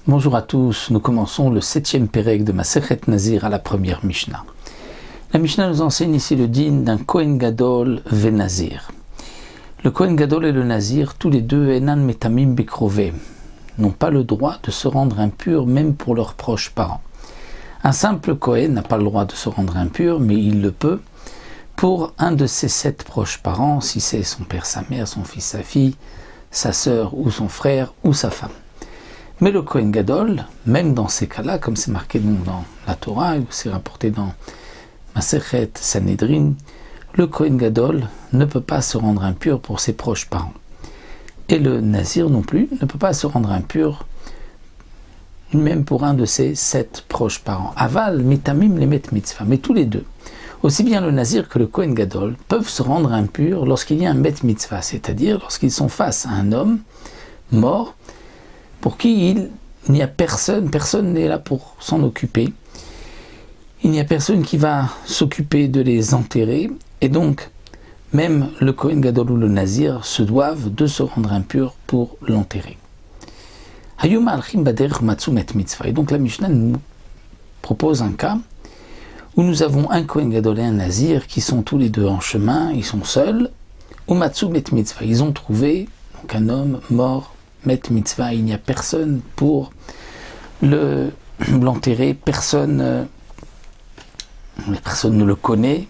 Bonjour à tous, nous commençons le 7e Pérec de Masechet Nazir à la première Mishnah. La Mishnah nous enseigne ici le din d'un Kohen Gadol ve Nazir. Le Kohen Gadol et le Nazir, tous les deux, Enan Metamim Bikrove, n'ont pas le droit de se rendre impurs même pour leurs proches parents. Un simple Kohen n'a pas le droit de se rendre impur, mais il le peut pour un de ses 7 proches parents, si c'est son père, sa mère, son fils, sa fille, sa sœur ou son frère ou sa femme. Mais le Kohen Gadol, même dans ces cas-là, comme c'est marqué dans la Torah, ou c'est rapporté dans Masechet Sanhedrin, le Kohen Gadol ne peut pas se rendre impur pour ses proches parents. Et le Nazir non plus ne peut pas se rendre impur même pour un de ses 7 proches parents. Aval, mitamim, les met mitzvah. Mais tous les deux, aussi bien le Nazir que le Kohen Gadol, peuvent se rendre impurs lorsqu'il y a un met mitzvah, c'est-à-dire lorsqu'ils sont face à un homme mort, pour qui il n'y a personne n'est là pour s'en occuper. Il n'y a personne qui va s'occuper de les enterrer, et donc même le Kohen Gadol ou le Nazir se doivent de se rendre impurs pour l'enterrer. Et donc la Mishnah nous propose un cas où nous avons un Kohen Gadol et un Nazir qui sont tous les deux en chemin, ils sont seuls, ou Matsu met mitzvah, ils ont trouvé donc un homme mort, met mitzvah, il n'y a personne pour l'enterrer, personne ne le connaît,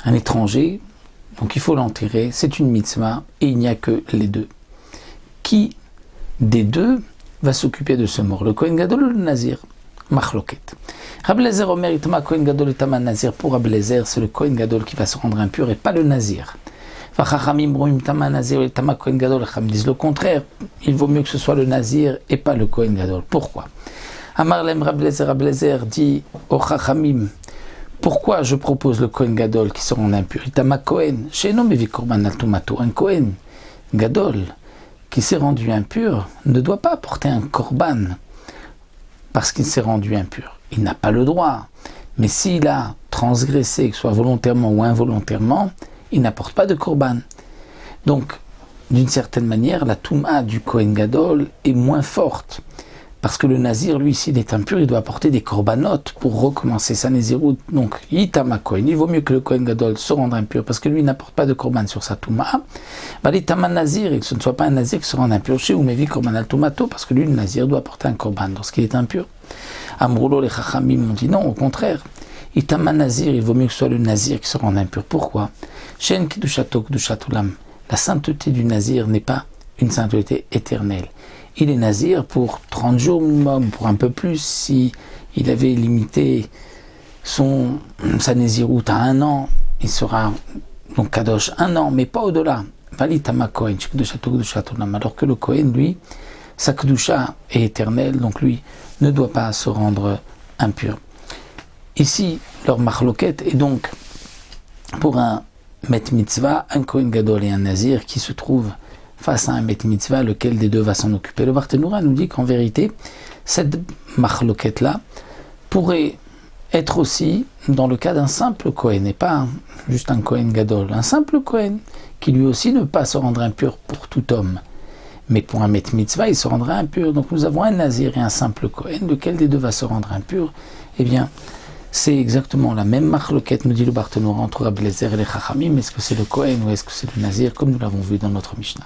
un étranger, donc il faut l'enterrer, c'est une mitzvah, et il n'y a que les deux. Qui des deux va s'occuper de ce mort, le Kohen Gadol ou le Nazir? Machloket. Rabbi Eliezer Omer Itama Kohen Gadol Itama Nazir. Pour Rabbi Eliezer, c'est le Kohen Gadol qui va se rendre impur et pas le Nazir. Chachamim disent le contraire, il vaut mieux que ce soit le Nazir et pas le Kohen Gadol. Pourquoi? Amarlem Rabbi Eliezer dit au Chachamim, pourquoi je propose le Kohen Gadol qui se rend impur? Itama Kohen, Sheino mevi korban al tumato. Un Kohen Gadol qui s'est rendu impur ne doit pas apporter un korban parce qu'il s'est rendu impur. Il n'a pas le droit. Mais s'il a transgressé, que ce soit volontairement ou involontairement, il n'apporte pas de korban. Donc, d'une certaine manière, la touma du Kohen Gadol est moins forte. Parce que le Nazir, lui, s'il est impur, il doit apporter des korbanot pour recommencer sa Nézirut. Donc, Yitama Kohen, il vaut mieux que le Kohen Gadol se rende impur, parce que lui n'apporte pas de korban sur sa touma. L'Itama Nazir, et que ce ne soit pas un Nazir qui se rende impur chez Umevi Korban al Tumato, parce que lui, le Nazir, doit apporter un korban lorsqu'il est impur. Amroulo, les Chachamim ont dit non, au contraire. Itama Nazir, il vaut mieux que ce soit le Nazir qui se rende impur. Pourquoi? Shen Kidushato Kidushat-Olam. La sainteté du Nazir n'est pas une sainteté éternelle. Il est Nazir pour 30 jours minimum, pour un peu plus, si il avait limité sa Nézirut à 1 an, il sera donc Kadosh 1 an, mais pas au-delà. Valitama Kohen, alors que le Kohen, lui, sa Kedusha est éternelle, donc lui ne doit pas se rendre impur. Ici, leur machloket est donc pour un met mitzvah, un Kohen Gadol et un Nazir qui se trouvent face à un met mitzvah, lequel des deux va s'en occuper. Le Barthénoura nous dit qu'en vérité, cette machloket-là pourrait être aussi dans le cas d'un simple Kohen, et pas juste un Kohen Gadol, un simple Kohen, qui lui aussi ne peut pas se rendre impur pour tout homme. Mais pour un met mitzvah, il se rendra impur. Donc nous avons un Nazir et un simple Kohen, lequel des deux va se rendre impur? Eh bien, c'est exactement la même machloket, nous dit le Barthénoura, entre Rabbi Eliezer et les Chachamim. Est-ce que c'est le Kohen ou est-ce que c'est le Nazir, comme nous l'avons vu dans notre Mishnah?